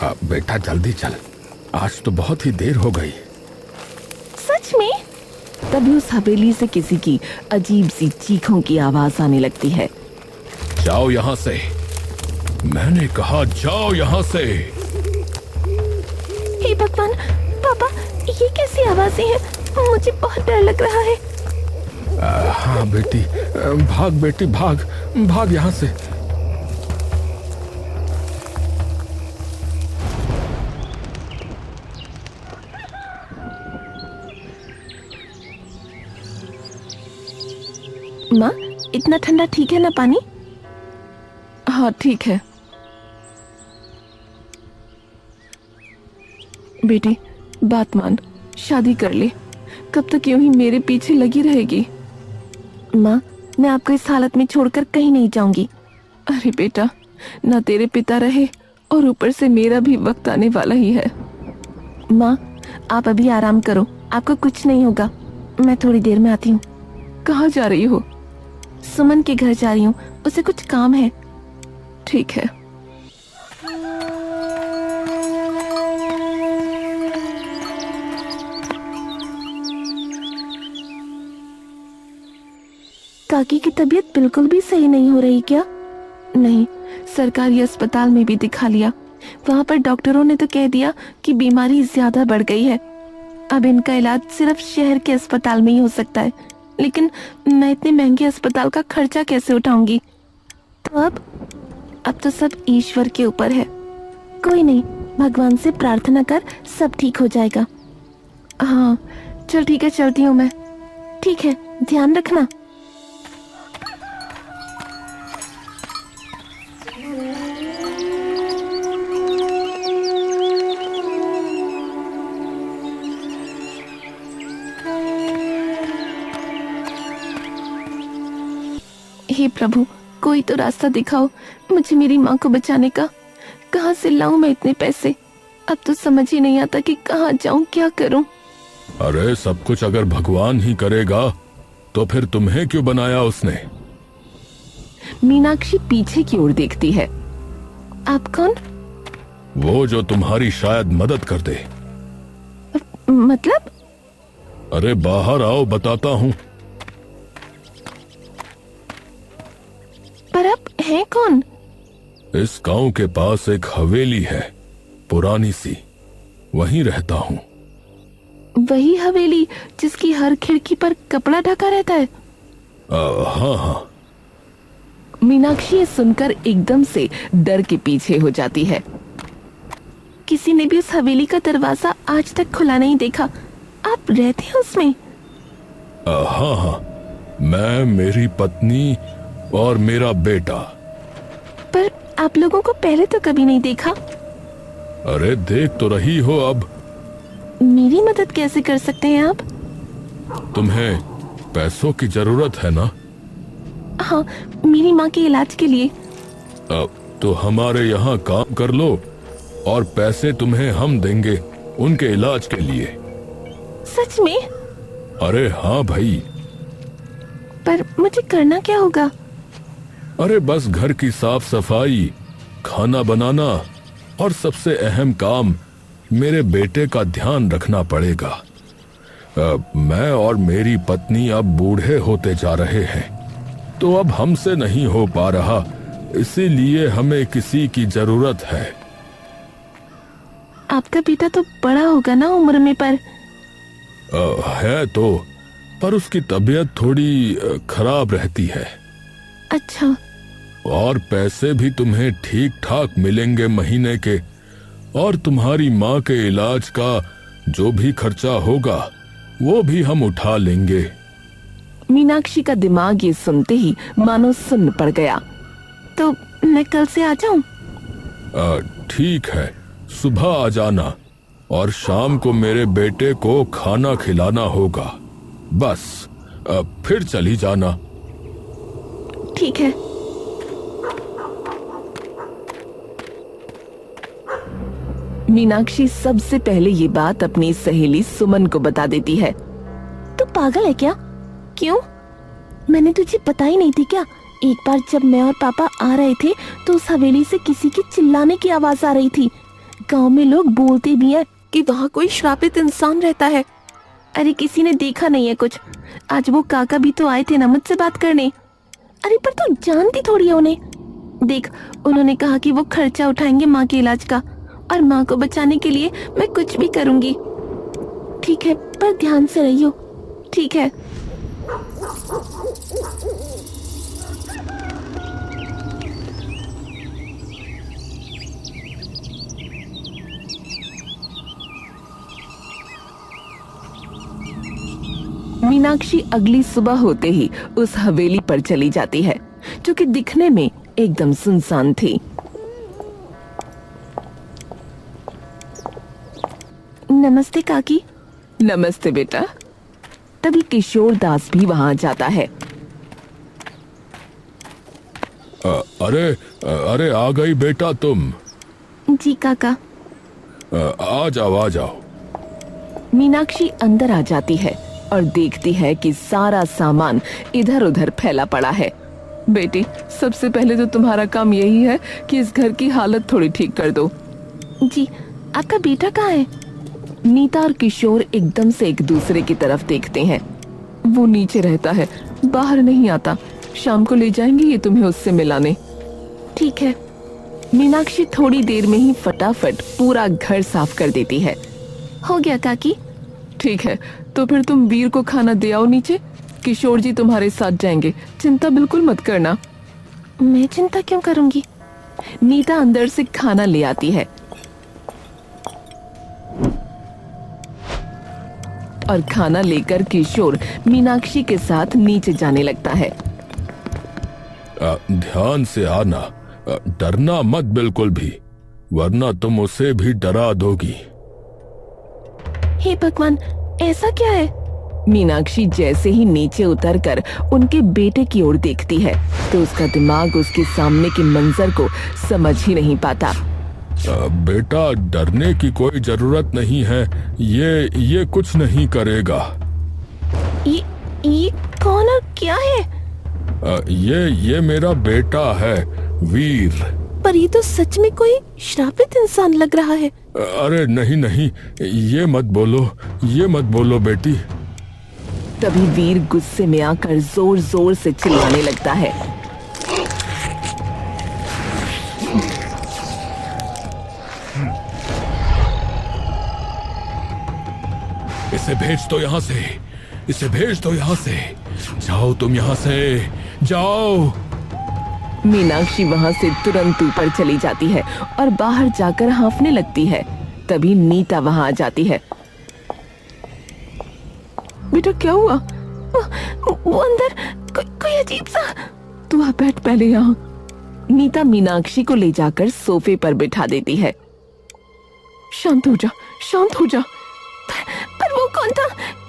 बेटा जल्दी चल, आज तो बहुत ही देर हो गई। सच में? तभी उस हवेली से किसी की अजीब सी चीखों की आवाज आने लगती है। जाओ यहाँ से, मैंने कहा जाओ यहाँ से। हे भगवान, पापा ये कैसी आवाजें हैं? मुझे बहुत डर लग रहा है। हाँ बेटी, भाग बेटी भाग, भाग यहाँ से। माँ, इतना ठंडा ठीक है ना पानी? हाँ ठीक है। बेटी बात मान, शादी कर ले। कब तक यूं ही मेरे पीछे लगी रहेगी? माँ, मैं आपको इस हालत में छोड़कर कहीं नहीं जाऊंगी। अरे बेटा, ना तेरे पिता रहे और ऊपर से मेरा भी वक्त आने वाला ही है। माँ, आप अभी आराम करो, आपको कुछ नहीं होगा। मैं थोड़ी देर में आती हूँ। कहाँ जा रही हो? सुमन के घर जा रही हूँ, उसे कुछ काम है। ठीक है। काकी की तबीयत बिल्कुल भी सही नहीं हो रही क्या? नहीं, सरकारी अस्पताल में भी दिखा लिया। वहाँ पर डॉक्टरों ने तो कह दिया कि बीमारी ज्यादा बढ़ गई है। अब इनका इलाज सिर्फ शहर के अस्पताल में ही हो सकता है, लेकिन मैं इतने महंगे अस्पताल का खर्चा कैसे उठाऊंगी? तो अब तो सब ईश्वर के ऊपर है। कोई नहीं, भगवान से प्रार्थना कर, सब ठीक हो जाएगा। हाँ चल ठीक है, चलती हूँ मैं। ठीक है, ध्यान रखना। हे प्रभु, कोई तो रास्ता दिखाओ मुझे मेरी माँ को बचाने का। कहाँ से लाऊं मैं इतने पैसे? अब तो समझ ही नहीं आता कि कहाँ जाऊं, क्या करूं। अरे सब कुछ अगर भगवान ही करेगा तो फिर तुम्हें क्यों बनाया उसने? मीनाक्षी पीछे की ओर देखती है। आप कौन? वो जो तुम्हारी शायद मदद कर दे। मतलब? अरे बाहर आओ, बताता हूँ। पर आप हैं कौन? इस गांव के पास एक हवेली है, पुरानी सी, वहीं रहता हूँ। वही हवेली जिसकी हर खिड़की पर कपड़ा ढका रहता है? हाँ हाँ। मीनाक्षी ये सुनकर एकदम से डर के पीछे हो जाती है। किसी ने भी उस हवेली का दरवाजा आज तक खुला नहीं देखा। आप रहते हैं उसमें? हाँ हाँ, मैं, मेरी पत्नी और मेरा बेटा। पर आप लोगों को पहले तो कभी नहीं देखा। अरे देख तो रही हो अब। मेरी मदद कैसे कर सकते हैं आप? तुम्हें पैसों की जरूरत है ना? हाँ, मेरी माँ के इलाज के लिए। तो हमारे यहाँ काम कर लो और पैसे तुम्हें हम देंगे उनके इलाज के लिए। सच में? अरे हाँ भाई। पर मुझे करना क्या होगा? अरे बस घर की साफ सफाई, खाना बनाना और सबसे अहम काम, मेरे बेटे का ध्यान रखना पड़ेगा। मैं और मेरी पत्नी अब बूढ़े होते जा रहे हैं, तो अब हमसे नहीं हो पा रहा, इसीलिए हमें किसी की जरूरत है। आपका बेटा तो बड़ा होगा ना उम्र में? पर है तो, पर उसकी तबीयत थोड़ी खराब रहती है। अच्छा। और पैसे भी तुम्हें ठीक ठाक मिलेंगे महीने के, और तुम्हारी माँ के इलाज का जो भी खर्चा होगा वो भी हम उठा लेंगे। मीनाक्षी का दिमाग ये सुनते ही मानो सुन्न पड़ गया। तो मैं कल से आ जाऊं? ठीक है, सुबह आ जाना और शाम को मेरे बेटे को खाना खिलाना होगा। बस फिर चली जाना। ठीक है। मीनाक्षी सबसे पहले ये बात अपनी सहेली सुमन को बता देती है। तू पागल है क्या? क्यों? मैंने तुझे बताई नहीं थी क्या? एक बार जब मैं और पापा आ रहे थे तो उस हवेली से किसी की चिल्लाने की आवाज आ रही थी। गांव में लोग बोलते भी हैं कि वहाँ कोई श्रापित इंसान रहता है। अरे किसी ने देखा नहीं है कुछ। आज वो काका भी तो आए थे ना मुझसे बात करने। अरे पर तू जानती थोड़ी है उन्हें। देख, उन्होंने कहा कि वो खर्चा उठाएंगे माँ के इलाज का, और माँ को बचाने के लिए मैं कुछ भी करूंगी। ठीक है, पर ध्यान से रहियो। ठीक है। मीनाक्षी अगली सुबह होते ही उस हवेली पर चली जाती है, जो कि दिखने में एकदम सुनसान थी। नमस्ते काकी। नमस्ते बेटा। तभी किशोर दास भी वहां जाता है। अरे अरे आ गई बेटा तुम। जी काका। आ जाओ। मीनाक्षी अंदर आ जाती है और देखती है कि सारा सामान इधर उधर फैला पड़ा है। बेटी, सबसे पहले तो तुम्हारा काम यही है कि इस घर की हालत थोड़ी ठीक कर दो। जी, आपका बेटा कहाँ है? नीता और किशोर एकदम से एक दूसरे की तरफ देखते हैं। वो नीचे रहता है, बाहर नहीं आता। शाम को ले जाएंगे ये तुम्हें उससे मिलाने। ठीक है। मीनाक्षी थोड़ी देर में ही फटाफट पूरा घर साफ कर देती है। हो गया काकी। ठीक है, तो फिर तुम वीर को खाना दे आओ नीचे। किशोर जी तुम्हारे साथ जाएंगे, चिंता बिल्कुल मत करना। मैं चिंता क्यों करूंगी? नीता अंदर से खाना ले आती है और खाना लेकर किशोर मीनाक्षी के साथ नीचे जाने लगता है। ध्यान से आना, डरना मत बिल्कुल भी, वरना तुम उसे भी डरा दोगी। हे भगवान, ऐसा क्या है? मीनाक्षी जैसे ही नीचे उतरकर उनके बेटे की ओर देखती है तो उसका दिमाग उसके सामने के मंजर को समझ ही नहीं पाता। बेटा, डरने की कोई जरूरत नहीं है, ये कुछ नहीं करेगा। ये कौन और क्या है? ये मेरा बेटा है, वीर। पर ये तो सच में कोई श्रापित इंसान लग रहा है। अरे नहीं, ये मत बोलो बेटी। तभी वीर गुस्से में आकर जोर जोर से चिल्लाने लगता है। इसे भेज दो यहाँ से, जाओ तुम यहाँ से, जाओ। मीनाक्षी वहां से तुरंत ऊपर चली जाती है और बाहर जाकर हाँफने लगती है। तभी नीता वहां आ जाती है। बेटा, क्या हुआ? वो अंदर कोई अजीब सा। तू आ बैठ पहले यहाँ। नीता मीनाक्षी को ले जाकर सोफे पर बिठा देती है। शांत हो जा। पर वो कौन था?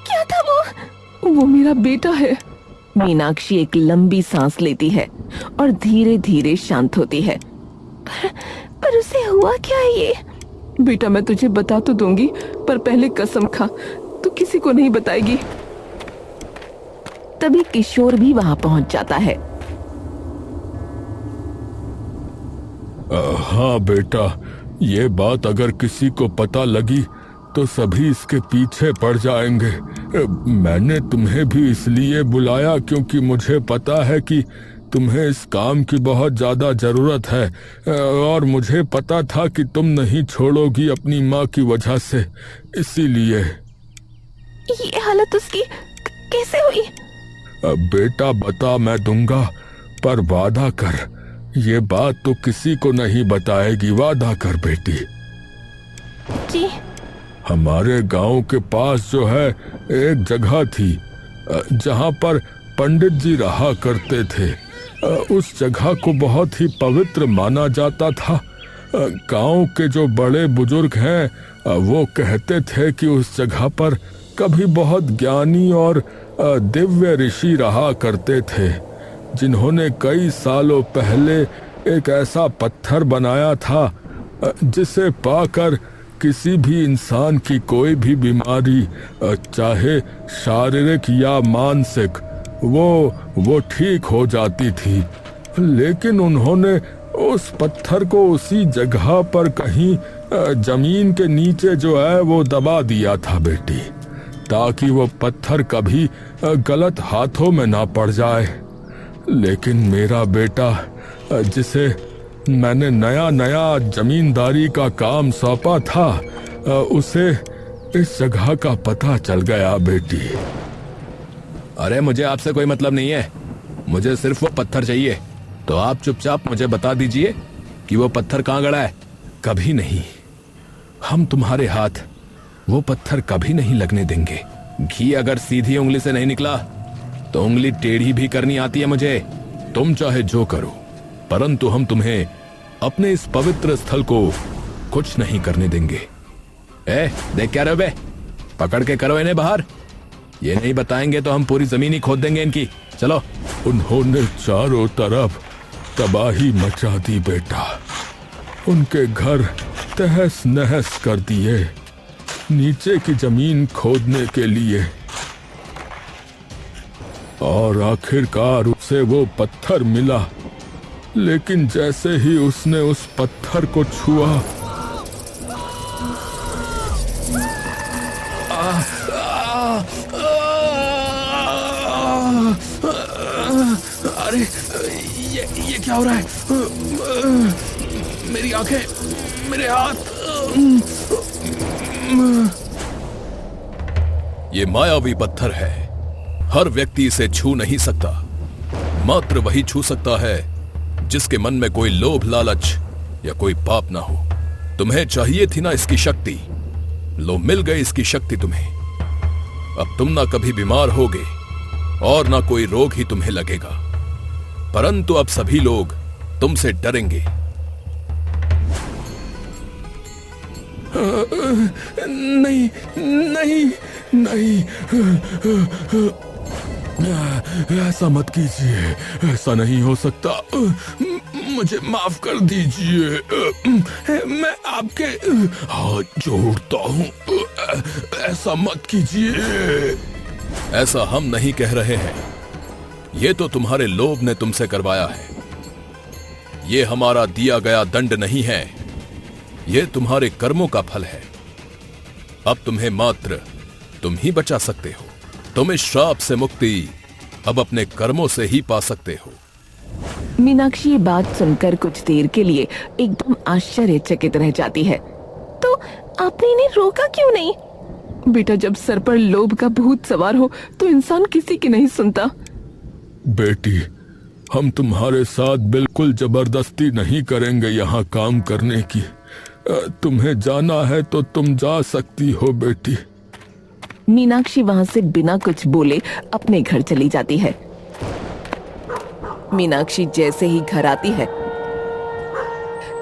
क्या था वो? वो मेरा बेटा है। मीनाक्षी एक लंबी सांस लेती है और धीरे धीरे शांत होती है। पर उसे हुआ क्या है ये? बेटा, मैं तुझे बता तो दूंगी, पर पहले कसम खा, तू किसी को नहीं बताएगी। तभी किशोर भी वहां पहुंच जाता है। हाँ बेटा, ये बात अगर किसी को पता लगी तो सभी इसके पीछे पड़ जाएंगे। मैंने तुम्हें भी इसलिए बुलाया क्योंकि मुझे पता है कि तुम्हें इस काम की बहुत ज्यादा जरूरत है, और मुझे पता था कि तुम नहीं छोड़ोगी अपनी माँ की वजह से, इसीलिए। ये हालत उसकी कैसे हुई? बेटा, बता मैं दूंगा, पर वादा कर, ये बात तो किसी को नहीं बताएगी, वादा कर बेटी। जी। हमारे गांव के पास जो है एक जगह थी जहां पर पंडित जी रहा करते थे। उस जगह को बहुत ही पवित्र माना जाता था। गांव के जो बड़े बुजुर्ग हैं वो कहते थे कि उस जगह पर कभी बहुत ज्ञानी और दिव्य ऋषि रहा करते थे, जिन्होंने कई सालों पहले एक ऐसा पत्थर बनाया था जिसे पाकर किसी भी इंसान की कोई भी बीमारी, चाहे शारीरिक या मानसिक, वो ठीक हो जाती थी। लेकिन उन्होंने उस पत्थर को उसी जगह पर कहीं जमीन के नीचे जो है वो दबा दिया था बेटी, ताकि वो पत्थर कभी गलत हाथों में ना पड़ जाए। लेकिन मेरा बेटा, जिसे मैंने नया नया जमींदारी का काम सौंपा था, उसे इस जगह का पता चल गया बेटी। अरे मुझे आपसे कोई मतलब नहीं है, मुझे सिर्फ वो पत्थर चाहिए। तो आप चुपचाप मुझे बता दीजिए कि वो पत्थर कहाँ गड़ा है। कभी नहीं, हम तुम्हारे हाथ वो पत्थर कभी नहीं लगने देंगे। घी अगर सीधी उंगली से नहीं निकला तो उंगली टेढ़ी भी करनी आती है मुझे। तुम चाहे जो करो, परंतु हम तुम्हें अपने इस पवित्र स्थल को कुछ नहीं करने देंगे। देख क्या रहे बे, पकड़ के करो इन्हें बाहर। ये नहीं बताएंगे तो हम पूरी जमीन ही खोद देंगे इनकी। चलो। उन्होंने चारों तरफ तबाही मचा दी बेटा, उनके घर तहस नहस कर दिए नीचे की जमीन खोदने के लिए, और आखिरकार उसे वो पत्थर मिला। लेकिन जैसे ही उसने उस पत्थर को छुआ, अरे ये क्या हो रहा है? मेरी आंखें, मेरे हाथ। ये मायावी पत्थर है, हर व्यक्ति इसे छू नहीं सकता। मात्र वही छू सकता है जिसके मन में कोई लोभ लालच या कोई पाप ना हो। तुम्हें चाहिए थी ना इसकी शक्ति, लो मिल गई इसकी शक्ति तुम्हें। अब तुम ना कभी बीमार होगे और ना कोई रोग ही तुम्हें लगेगा, परंतु अब सभी लोग तुमसे डरेंगे। नहीं नहीं नहीं, ऐसा मत कीजिए, ऐसा नहीं हो सकता। मुझे माफ कर दीजिए, मैं आपके हाथ जोड़ता हूं, ऐसा मत कीजिए। ऐसा हम नहीं कह रहे हैं, ये तो तुम्हारे लोभ ने तुमसे करवाया है। ये हमारा दिया गया दंड नहीं है, ये तुम्हारे कर्मों का फल है। अब तुम्हें मात्र तुम ही बचा सकते हो। तुम इस श्राप से मुक्ति अब अपने कर्मों से ही पा सकते हो। मीनाक्षी ये बात सुनकर कुछ देर के लिए एकदम आश्चर्यचकित रह जाती है। तो आपने इन्हें रोका क्यों नहीं? बेटा, जब सर पर लोभ का भूत सवार हो तो इंसान किसी की नहीं सुनता। बेटी, हम तुम्हारे साथ बिल्कुल जबरदस्ती नहीं करेंगे यहाँ काम करने की। तुम्हें जाना है तो तुम जा सकती हो बेटी। मीनाक्षी वहां से बिना कुछ बोले अपने घर चली जाती है। मीनाक्षी जैसे ही घर आती है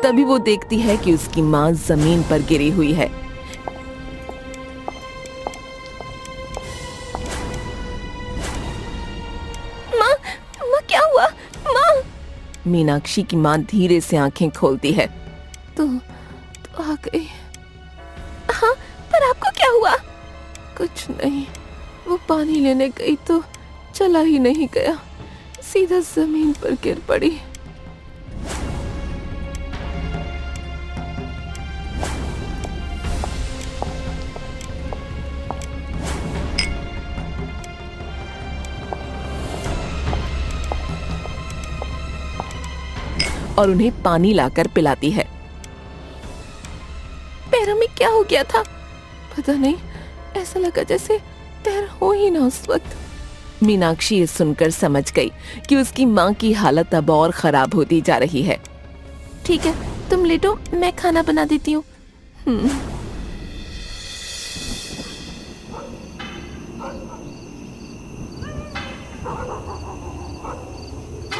तभी वो देखती है कि उसकी माँ जमीन पर गिरी हुई है। माँ, माँ क्या हुआ? माँ! मीनाक्षी की माँ धीरे से आंखें खोलती है। तो आ गई। हाँ, पर आपको क्या हुआ? कुछ नहीं, वो पानी लेने गई तो चला ही नहीं गया, सीधा जमीन पर गिर पड़ी। और उन्हें पानी लाकर पिलाती है। पैरों में क्या हो गया था? पता नहीं, ऐसा लगा जैसे पैर हो ही ना उस वक्त। मीनाक्षी ये सुनकर समझ गई कि उसकी माँ की हालत अब और खराब होती जा रही है। ठीक है, तुम लेटो, मैं खाना बना देती हूँ।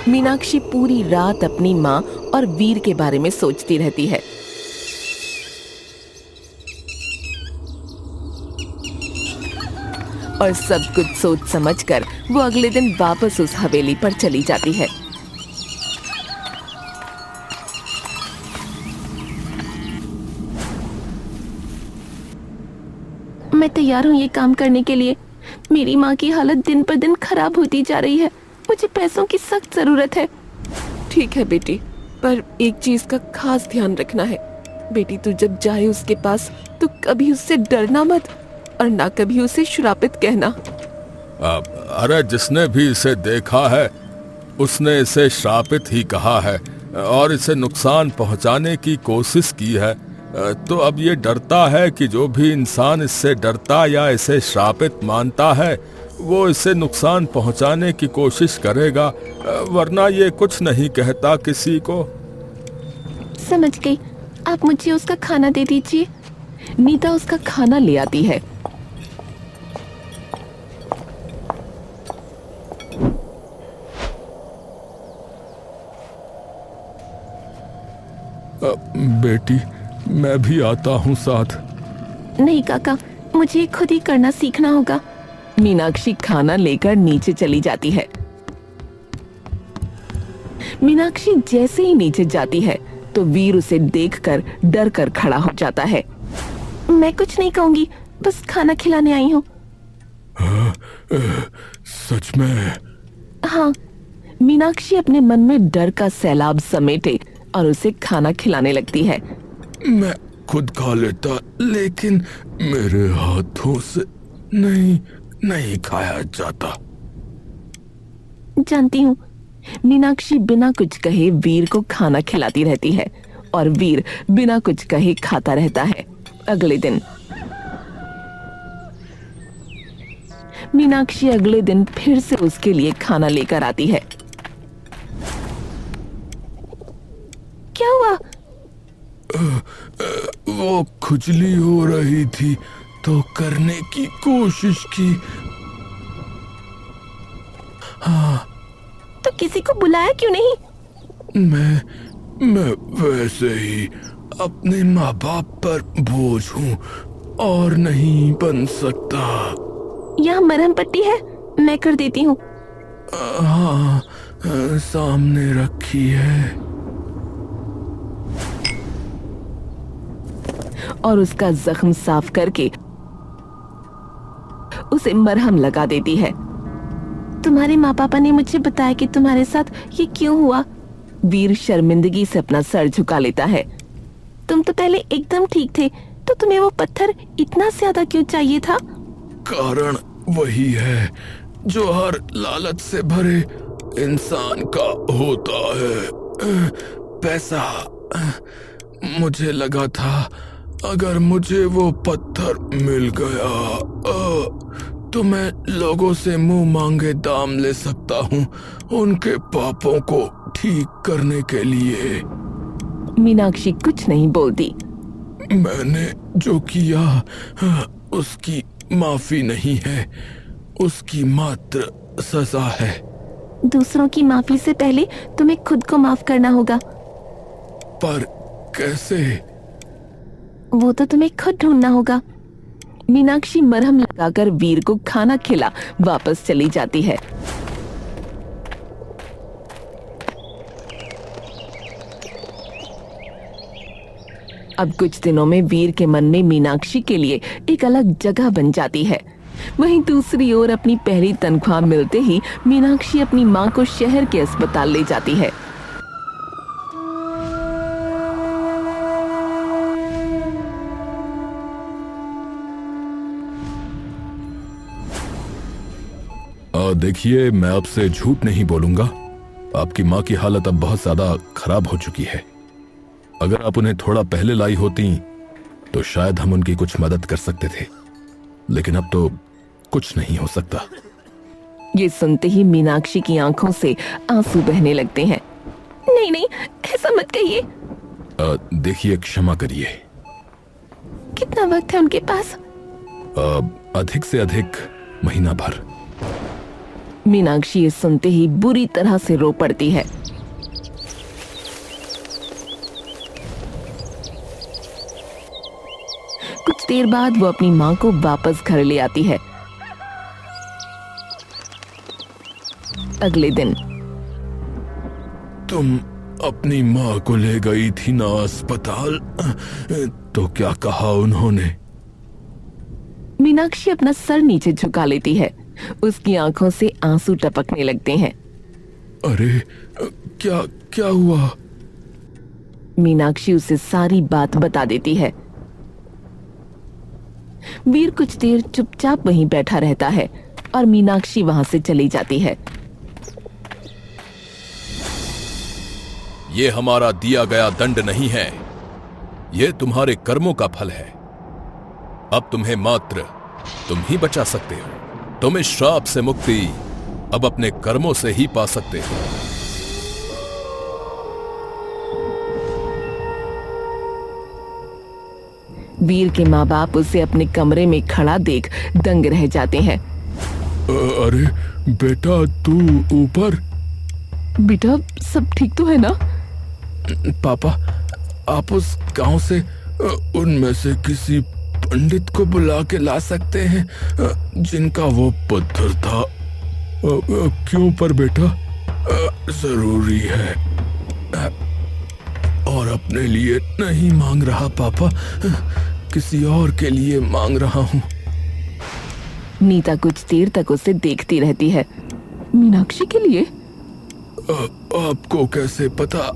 मीनाक्षी पूरी रात अपनी माँ और वीर के बारे में सोचती रहती है। और सब कुछ सोच समझकर वो अगले दिन वापस उस हवेली पर चली जाती है। मैं तैयार हूँ ये काम करने के लिए। मेरी माँ की हालत दिन पर दिन खराब होती जा रही है, मुझे पैसों की सख्त जरूरत है। ठीक है बेटी, पर एक चीज का खास ध्यान रखना है। बेटी तू जब जाए उसके पास तो कभी उससे डरना मत और ना कभी उसे श्रापित कहना। अरे जिसने भी इसे देखा है उसने इसे श्रापित ही कहा है और इसे नुकसान पहुंचाने की कोशिश की है। तो अब ये डरता है कि जो भी इंसान इससे डरता या इसे श्रापित मानता है वो इसे नुकसान पहुंचाने की कोशिश करेगा, वरना ये कुछ नहीं कहता किसी को। समझ गई, आप मुझे उसका खाना दे दीजिए। नीता उसका खाना ले आती है। बेटी मैं भी आता हूँ साथ। नहीं काका, मुझे खुद ही करना सीखना होगा। मीनाक्षी खाना लेकर नीचे चली जाती है। मीनाक्षी जैसे ही नीचे जाती है तो वीर उसे देखकर डर कर खड़ा हो जाता है। मैं कुछ नहीं कहूंगी, बस खाना खिलाने आई हूँ। सच में? हाँ। मीनाक्षी अपने मन में डर का सैलाब समेटे और उसे खाना खिलाने लगती है। मैं खुद खा लेता, लेकिन मेरे हाथों से नहीं खाया जाता। जानती हूँ। मीनाक्षी बिना कुछ कहे वीर को खाना खिलाती रहती है और वीर बिना कुछ कहे खाता रहता है। अगले दिन मीनाक्षी अगले दिन फिर से उसके लिए खाना लेकर आती है। क्या हुआ? वो खुजली हो रही थी तो करने की कोशिश की। हाँ। तो किसी को बुलाया क्यों नहीं? मैं वैसे ही अपने माँ बाप पर बोझ हूँ और नहीं बन सकता। यहाँ मरहम पट्टी है, मैं कर देती हूँ। हाँ, सामने रखी है। और उसका जख्म साफ करके उसे मरहम लगा देती है। तुम्हारे माँ पापा ने मुझे बताया कि तुम्हारे साथ ये क्यों हुआ। वीर शर्मिंदगी से अपना सर झुका लेता है। तुम तो पहले एकदम ठीक थे, तो तुम्हें वो पत्थर इतना ज्यादा क्यों चाहिए था? कारण वही है जो हर लालच से भरे इंसान का होता है, पैसा। मुझे लगा था अगर मुझे वो पत्थर मिल गया तो मैं लोगों से मुंह मांगे दाम ले सकता हूँ उनके पापों को ठीक करने के लिए। मीनाक्षी कुछ नहीं बोलती। मैंने जो किया उसकी माफी नहीं है, उसकी मात्र सजा है। दूसरों की माफी से पहले तुम्हें खुद को माफ करना होगा। पर कैसे? वो तो तुम्हें खुद ढूंढना होगा। मीनाक्षी मरहम लगाकर वीर को खाना खिला वापस चली जाती है। अब कुछ दिनों में वीर के मन में मीनाक्षी के लिए एक अलग जगह बन जाती है। वहीं दूसरी ओर अपनी पहली तनख्वाह मिलते ही मीनाक्षी अपनी मां को शहर के अस्पताल ले जाती है। देखिए, मैं आपसे झूठ नहीं बोलूंगा, आपकी माँ की हालत अब बहुत ज्यादा खराब हो चुकी है। अगर आप उन्हें थोड़ा पहले लाई होती तो शायद हम उनकी कुछ मदद कर सकते थे, लेकिन अब तो कुछ नहीं हो सकता। ये सुनते ही मीनाक्षी की आंखों से आंसू बहने लगते हैं। नहीं नहीं, ऐसा मत कहिए। देखिए, क्षमा करिए। कितना वक्त है उनके पास? अधिक से अधिक महीना भर। मीनाक्षी ये सुनते ही बुरी तरह से रो पड़ती है। कुछ देर बाद वो अपनी मां को वापस घर ले आती है। अगले दिन तुम अपनी माँ को ले गई थी ना अस्पताल, तो क्या कहा उन्होंने? मीनाक्षी अपना सर नीचे झुका लेती है। उसकी आंखों से आंसू टपकने लगते हैं। अरे क्या क्या हुआ? मीनाक्षी उसे सारी बात बता देती है। वीर कुछ देर चुपचाप वहीं बैठा रहता है और मीनाक्षी वहां से चली जाती है। ये हमारा दिया गया दंड नहीं है, ये तुम्हारे कर्मों का फल है। अब तुम्हें मात्र तुम ही बचा सकते हो। तुम इस श्राप से मुक्ति अब अपने कर्मों से ही पा सकते हो। वीर के माँ बाप उसे अपने कमरे में खड़ा देख दंग रह जाते हैं। अरे बेटा, तू ऊपर? बेटा, सब ठीक तो है ना? पापा, आप उस गांव से उनमें से किसी पंडित को बुला के ला सकते हैं जिनका वो पत्थर था। क्यों पर बेटा? जरूरी है। और अपने लिए नहीं मांग रहा पापा, किसी और के लिए मांग रहा हूँ। नीता कुछ देर तक उसे देखती रहती है। मीनाक्षी के लिए? आपको कैसे पता?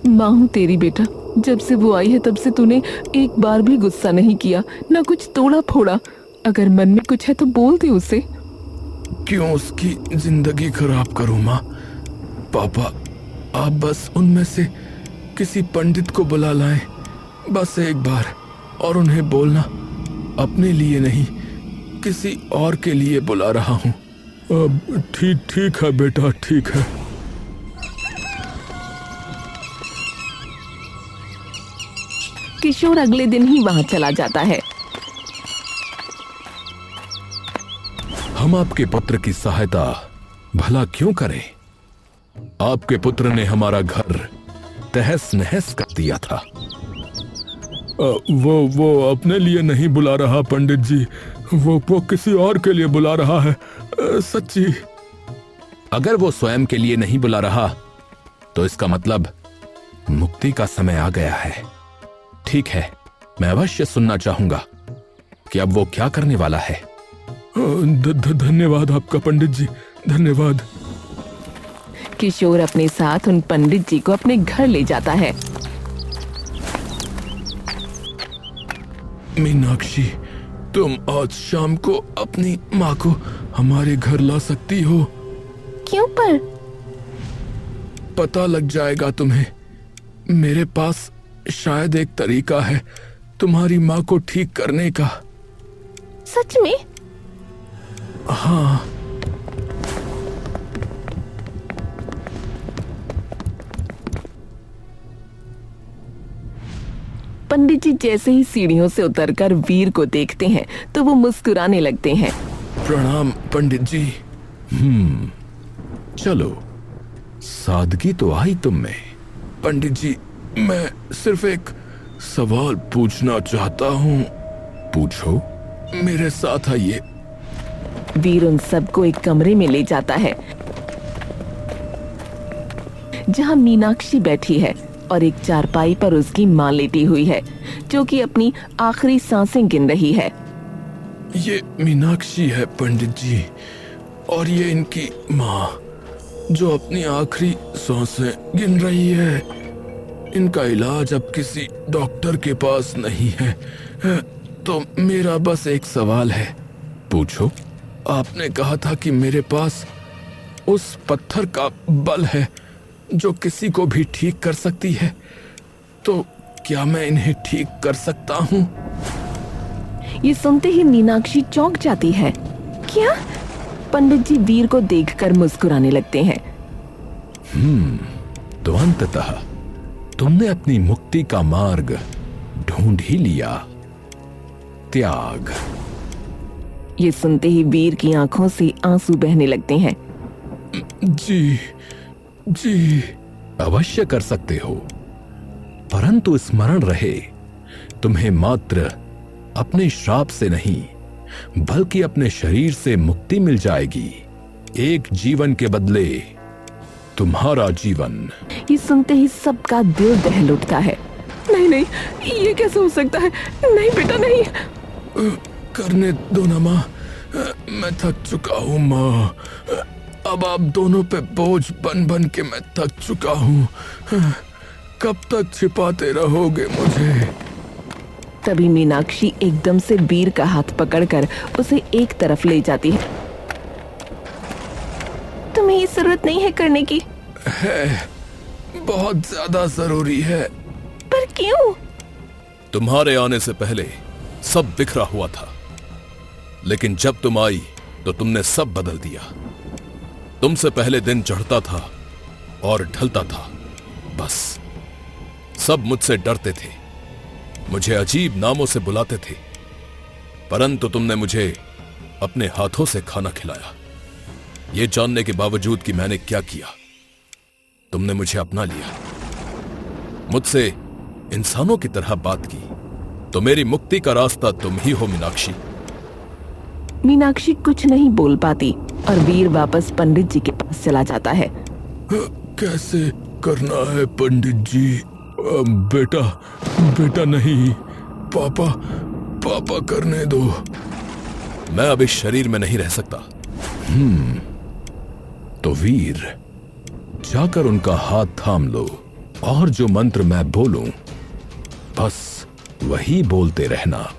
माँ हूँ तेरी बेटा। जब से वो आई है तब से तूने एक बार भी गुस्सा नहीं किया, ना कुछ तोड़ा फोड़ा। अगर मन में कुछ है तो बोल दे उसे। क्यों उसकी जिंदगी खराब करूं माँ? पापा, आप बस उनमें से किसी पंडित को बुला लाएं, बस एक बार, और उन्हें बोलना अपने लिए नहीं किसी और के लिए बुला रहा हूँ। ठीक है बेटा, ठीक है। किशोर अगले दिन ही वहां चला जाता है। हम आपके पुत्र की सहायता भला क्यों करें? आपके पुत्र ने हमारा घर तहस नहस कर दिया था। वो अपने लिए नहीं बुला रहा पंडित जी, वो किसी और के लिए बुला रहा है, सच्ची। अगर वो स्वयं के लिए नहीं बुला रहा तो इसका मतलब मुक्ति का समय आ गया है। ठीक है, मैं अवश्य सुनना चाहूंगा कि अब वो क्या करने वाला है। धन्यवाद आपका पंडित जी, धन्यवाद। किशोर अपने साथ उन पंडित जी को अपने घर ले जाता है। मीनाक्षी, तुम आज शाम को अपनी माँ को हमारे घर ला सकती हो? क्यों पर? पता लग जाएगा तुम्हें। मेरे पास शायद एक तरीका है तुम्हारी माँ को ठीक करने का। सच में? हाँ। पंडित जी जैसे ही सीढ़ियों से उतरकर वीर को देखते हैं तो वो मुस्कुराने लगते हैं। प्रणाम पंडित जी। चलो, सादगी तो आई तुम में। पंडित जी, मैं सिर्फ एक सवाल पूछना चाहता हूँ। पूछो। मेरे साथ आइए। वीर उन सबको एक कमरे में ले जाता है जहां मीनाक्षी बैठी है और एक चारपाई पर उसकी मां लेटी हुई है जो कि अपनी आखिरी सांसें गिन रही है। ये मीनाक्षी है पंडित जी, और ये इनकी माँ जो अपनी आखिरी सांसें गिन रही है। इनका इलाज अब किसी डॉक्टर के पास नहीं है, तो मेरा बस एक सवाल है। पूछो। आपने कहा था कि मेरे पास उस पत्थर का बल है जो किसी को भी ठीक कर सकती है, तो क्या मैं इन्हें ठीक कर सकता हूँ? ये सुनते ही मीनाक्षी चौंक जाती है। क्या? पंडित जी वीर को देखकर मुस्कुराने लगते हैं। तो अंततः तुमने अपनी मुक्ति का मार्ग ढूंढ ही लिया। त्याग। ये सुनते ही वीर की आंखों से आंसू बहने लगते हैं। जी अवश्य कर सकते हो, परंतु स्मरण रहे, तुम्हें मात्र अपने श्राप से नहीं बल्कि अपने शरीर से मुक्ति मिल जाएगी। एक जीवन के बदले तुम्हारा जीवन। ये सुनते ही सबका दिल दहल उठता है। नहीं नहीं, ये कैसे हो सकता है? नहीं बेटा, नहीं। करने दो ना माँ, मैं थक चुका हूँ माँ। अब आप दोनों पे बोझ बन बन के मैं थक चुका हूँ। कब तक छिपाते रहोगे मुझे? तभी मीनाक्षी एकदम से वीर का हाथ पकड़कर उसे एक तरफ ले जाती है। तुम्हें ये जरूरत नहीं है करने की। है, बहुत ज्यादा जरूरी है। पर क्यों? तुम्हारे आने से पहले सब बिखरा हुआ था, लेकिन जब तुम आई तो तुमने सब बदल दिया। तुमसे पहले दिन चढ़ता था और ढलता था। बस सब मुझसे डरते थे, मुझे अजीब नामों से बुलाते थे, परंतु तुमने मुझे अपने हाथों से खाना खिलाया। यह जानने के बावजूद कि मैंने क्या किया, तुमने मुझे अपना लिया, मुझसे इंसानों की तरह बात की। तो मेरी मुक्ति का रास्ता तुम ही हो मीनाक्षी। मीनाक्षी कुछ नहीं बोल पाती और वीर वापस पंडित जी के पास चला जाता है। कैसे करना है पंडित जी? बेटा, बेटा नहीं, पापा, पापा करने दो। मैं अब इस शरीर में नहीं रह सकता। तो वीर, जाकर उनका हाथ थाम लो और जो मंत्र मैं बोलूं बस वही बोलते रहना।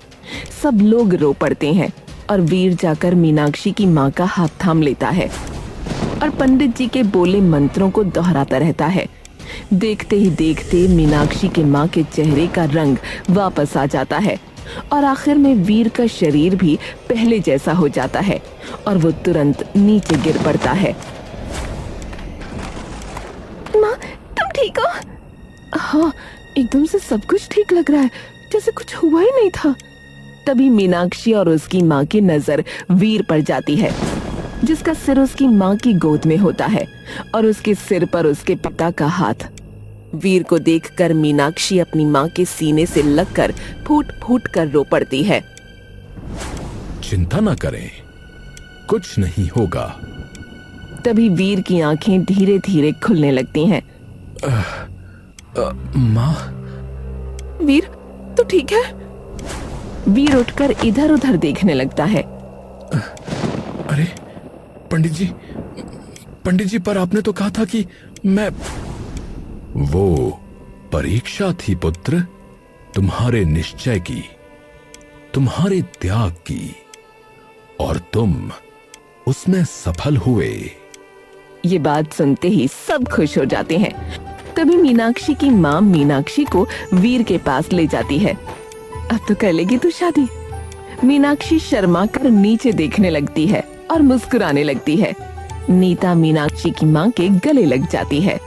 सब लोग रो पड़ते हैं और वीर जाकर मीनाक्षी की माँ का हाथ थाम लेता है और पंडित जी के बोले मंत्रों को दोहराता रहता है। देखते ही देखते मीनाक्षी के माँ के चेहरे का रंग वापस आ जाता है और आखिर में वीर का शरीर भी पहले जैसा हो जाता है और वो तुरंत नीचे गिर पड़ता है। माँ, तुम ठीक हो? हाँ, एकदम से सब कुछ ठीक लग रहा है, जैसे कुछ हुआ ही नहीं था। तभी मीनाक्षी और उसकी माँ की नजर वीर पर जाती है, जिसका सिर उसकी माँ की गोद में होता है और उसके सिर पर उसके पिता का हाथ। वीर को देखकर मीनाक्षी अपनी माँ के सीने से लगकर फूट फूट कर रो पड़ती है। चिंता ना करें, कुछ नहीं होगा। तभी वीर की आंखें धीरे धीरे खुलने लगती हैं। माँ, वीर, तू ठीक है? वीर उठकर इधर उधर देखने लगता है। अरे पंडित जी, पर आपने तो कहा था कि मैं। वो परीक्षा थी पुत्र, तुम्हारे निश्चय की, तुम्हारे त्याग की, और तुम उसमें सफल हुए। ये बात सुनते ही सब खुश हो जाते हैं। तभी मीनाक्षी की माँ मीनाक्षी को वीर के पास ले जाती है। अब तो कर लेगी तू शादी। मीनाक्षी शर्मा कर नीचे देखने लगती है और मुस्कुराने लगती है। नीता मीनाक्षी की माँ के गले लग जाती है।